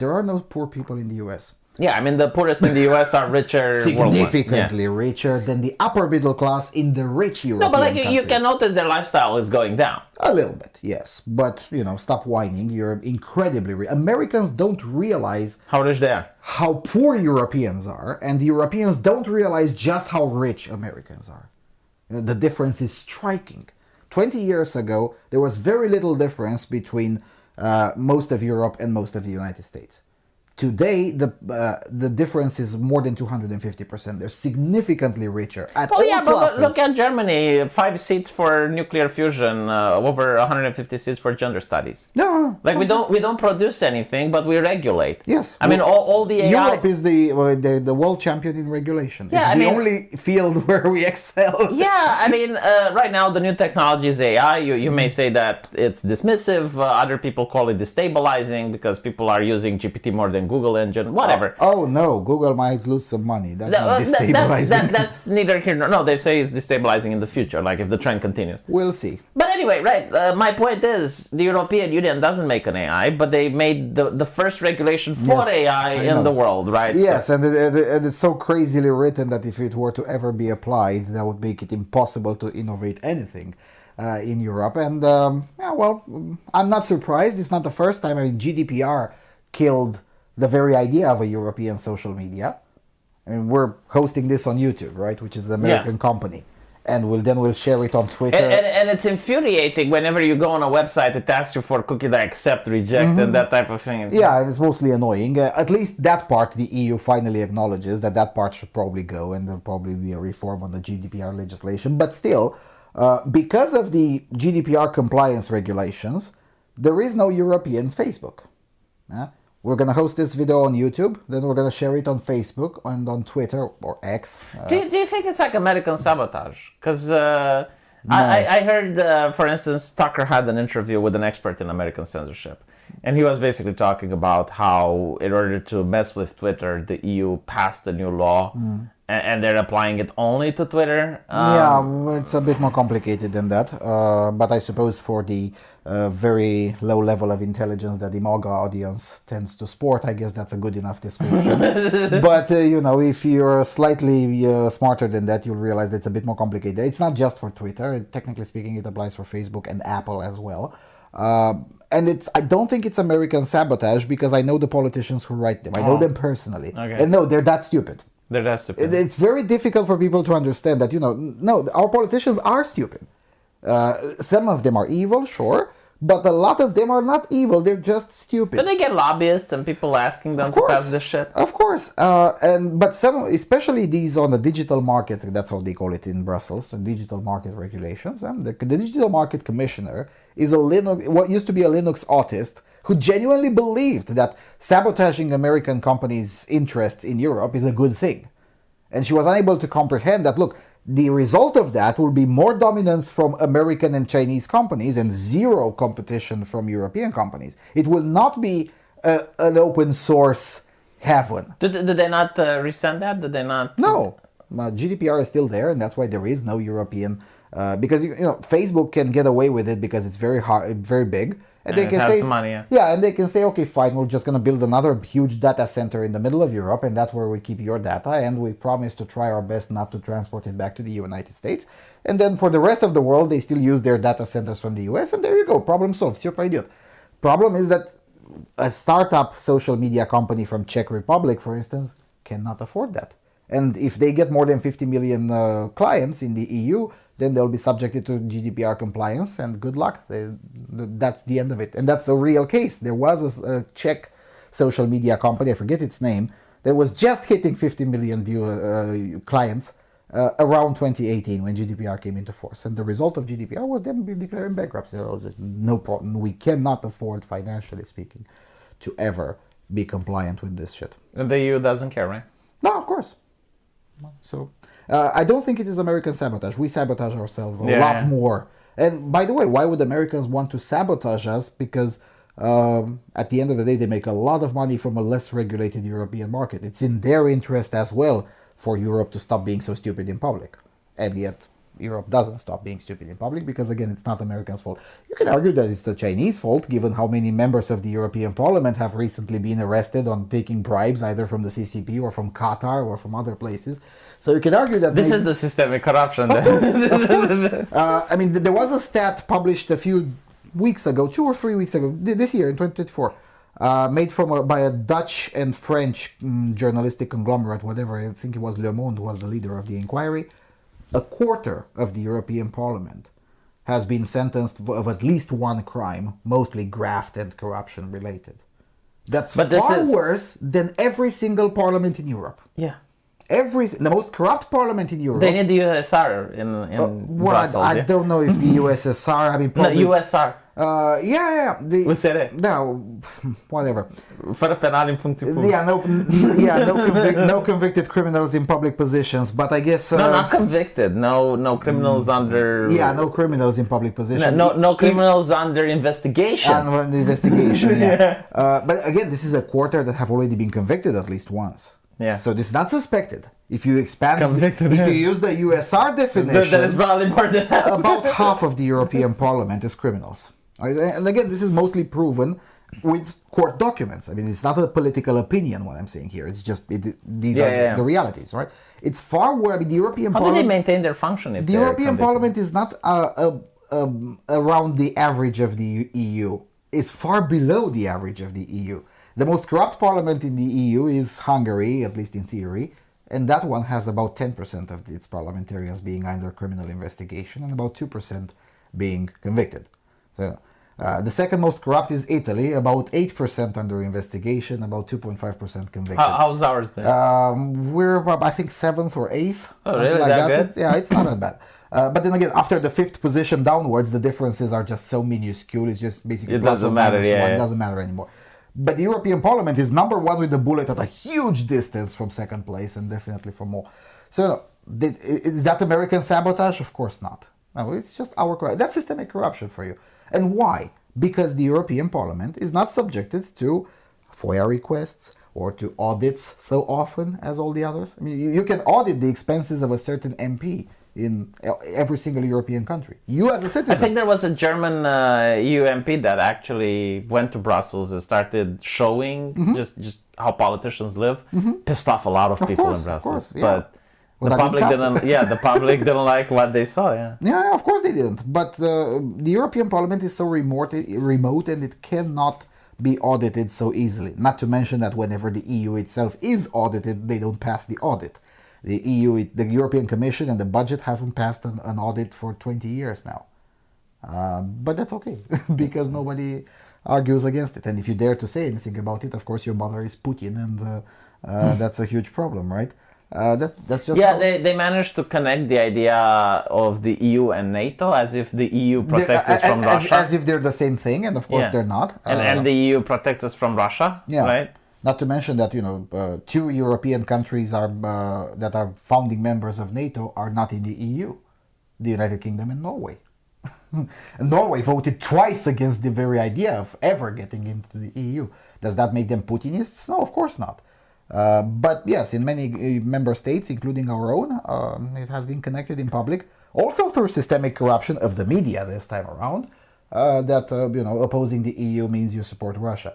There are no poor people in the US. Yeah, I mean, the poorest in the US are richer Significantly richer than the upper middle class in the rich European No, but like countries. you can notice their lifestyle is going down. A little bit, yes. But, stop whining. You're incredibly rich. Americans don't realize How rich they are. how poor Europeans are, and the Europeans don't realize just how rich Americans are. The difference is striking. 20 years ago, there was very little difference between most of Europe and most of the United States. Today, the difference is more than 250%. They're significantly richer at all classes. But look at Germany, 5 seats for nuclear fusion, over 150 seats for gender studies. No, like we don't produce anything, but we regulate. Yes, I mean all the AI. Europe is the world champion in regulation. Yeah, it's the only field where we excel. Yeah, I mean right now the new technology is AI. You may say that it's dismissive. Other people call it destabilizing because people are using GPT more than Google engine, whatever. Oh no, Google might lose some money. That's not destabilizing. That's neither here nor no. They say it's destabilizing in the future, like if the trend continues. We'll see. But anyway, right. My point is, the European Union doesn't make an AI, but they made the first regulation for AI in the world, right? Yes, so. And it's so crazily written that if it were to ever be applied, that would make it impossible to innovate anything in Europe. And I'm not surprised. It's not the first time. I mean, GDPR killed the very idea of a European social media. I mean, we're hosting this on YouTube, right, which is an American company, and we'll share it on Twitter. And it's infuriating whenever you go on a website, it asks you for a cookie that accept, reject, and that type of thing. Yeah, and it's mostly annoying. At least that part, the EU finally acknowledges that part should probably go, and there'll probably be a reform on the GDPR legislation. But still, because of the GDPR compliance regulations, there is no European Facebook. We're going to host this video on YouTube, then we're going to share it on Facebook and on Twitter or X. Do you think it's like American sabotage? Because I heard, for instance, Tucker had an interview with an expert in American censorship. And he was basically talking about how in order to mess with Twitter, the EU passed a new law and they're applying it only to Twitter. It's a bit more complicated than that. But I suppose for the very low level of intelligence that the MAGA audience tends to sport, I guess that's a good enough description. But, if you're slightly smarter than that, you'll realize that it's a bit more complicated. It's not just for Twitter. Technically speaking, it applies for Facebook and Apple as well. And I don't think it's American sabotage because I know the politicians who write them. I know them personally. Okay. And no, they're that stupid. They're that stupid. It's very difficult for people to understand that, no, our politicians are stupid. Some of them are evil, sure, but a lot of them are not evil. They're just stupid. But they get lobbyists and people asking them to pass this shit. Of course. But some, especially these on the digital market, that's how they call it in Brussels, the digital market regulations. The Digital Market Commissioner is what used to be a Linux autist who genuinely believed that sabotaging American companies' interests in Europe is a good thing. And she was unable to comprehend that, look, the result of that will be more dominance from American and Chinese companies and zero competition from European companies. It will not be an open source heaven. Did they not rescind that? Did they not? No. GDPR is still there, and that's why there is no European... because Facebook can get away with it because it's very hard, very big. And they can say, money, and they can say, okay, fine, we're just going to build another huge data center in the middle of Europe, and that's where we keep your data, and we promise to try our best not to transport it back to the United States. And then for the rest of the world, they still use their data centers from the US, and there you go, problem solved, super idiot. Problem is that a startup social media company from Czech Republic, for instance, cannot afford that. And if they get more than 50 million clients in the EU, then they'll be subjected to GDPR compliance, and good luck. That's the end of it. And that's a real case. There was a Czech social media company, I forget its name, that was just hitting 50 million clients around 2018 when GDPR came into force. And the result of GDPR was them declaring bankruptcy. There was no problem. We cannot afford, financially speaking, to ever be compliant with this shit. And the EU doesn't care, right? No, of course. So I don't think it is American sabotage. We sabotage ourselves a lot more. And by the way, why would Americans want to sabotage us? Because at the end of the day, they make a lot of money from a less regulated European market. It's in their interest as well for Europe to stop being so stupid in public. And yet, Europe doesn't stop being stupid in public, because again, it's not Americans' fault. You can argue that it's the Chinese fault, given how many members of the European Parliament have recently been arrested on taking bribes, either from the CCP or from Qatar or from other places. So you can argue that this is the systemic corruption. Of course, of course. I mean, there was a stat published a few weeks ago, 2 or 3 weeks ago, this year in 2024, made by a Dutch and French journalistic conglomerate, whatever. I think it was Le Monde who was the leader of the inquiry. A quarter of the European Parliament has been sentenced of at least one crime, mostly graft and corruption related. That's far worse than every single parliament in Europe. Yeah. The most corrupt parliament in Europe. They need the USR in Brussels. I don't know if the USSR. I mean, probably. No, USR. Yeah. USR. No, whatever. Fără penal în funcție publică. Yeah, no convicted criminals in public positions. But I guess no, not convicted. No criminals under. Yeah, no criminals in public positions. No criminals under investigation. Under investigation. Yeah. But again, this is a quarter that have already been convicted at least once. Yeah. So this is not suspected. If you expand, convicted, if you use the USR definition, that is probably more than half. About half of the European Parliament is criminals. And again, this is mostly proven with court documents. I mean, it's not a political opinion what I'm saying here. It's just these are the realities, right? It's far worse. I mean, the European How Parliament. Do they maintain their function if the European Parliament is not around the average of the EU. It's far below the average of the EU. The most corrupt parliament in the EU is Hungary, at least in theory, and that one has about 10% of its parliamentarians being under criminal investigation and about 2% being convicted. So the second most corrupt is Italy, about 8% under investigation, about 2.5% convicted. How's ours then? We're, I think, 7th or 8th. Oh, really? Like that good? Yeah, it's not that bad. But then again, after the 5th position downwards, the differences are just so minuscule. It's just basically it doesn't matter. It doesn't matter anymore. But the European Parliament is number one with the bullet at a huge distance from second place and definitely from more. So is that American sabotage? Of course not. No, it's just our corruption. That's systemic corruption for you. And why? Because the European Parliament is not subjected to FOIA requests or to audits so often as all the others. I mean, you can audit the expenses of a certain MP in every single European country. You as a citizen. I think there was a German EU MP that actually went to Brussels and started showing just how politicians live. Pissed off a lot of people in Brussels. Of course, yeah. But the public didn't. Yeah, the public didn't like what they saw. Yeah, of course they didn't. But the European Parliament is so remote, and it cannot be audited so easily. Not to mention that whenever the EU itself is audited, they don't pass the audit. The EU, the European Commission, and the budget hasn't passed an audit for 20 years now. But that's okay, because nobody argues against it. And if you dare to say anything about it, of course, your mother is Putin, and that's a huge problem, right? That's just they managed to connect the idea of the EU and NATO as if the EU protects us from Russia. As if they're the same thing, and of course they're not. And the EU protects us from Russia, right? Not to mention that 2 European countries that are founding members of NATO are not in the EU: the United Kingdom and Norway. And Norway voted twice against the very idea of ever getting into the EU. Does that make them Putinists? No, of course not. But yes, in many member states, including our own, it has been connected in public, also through systemic corruption of the media this time around. That opposing the EU means you support Russia.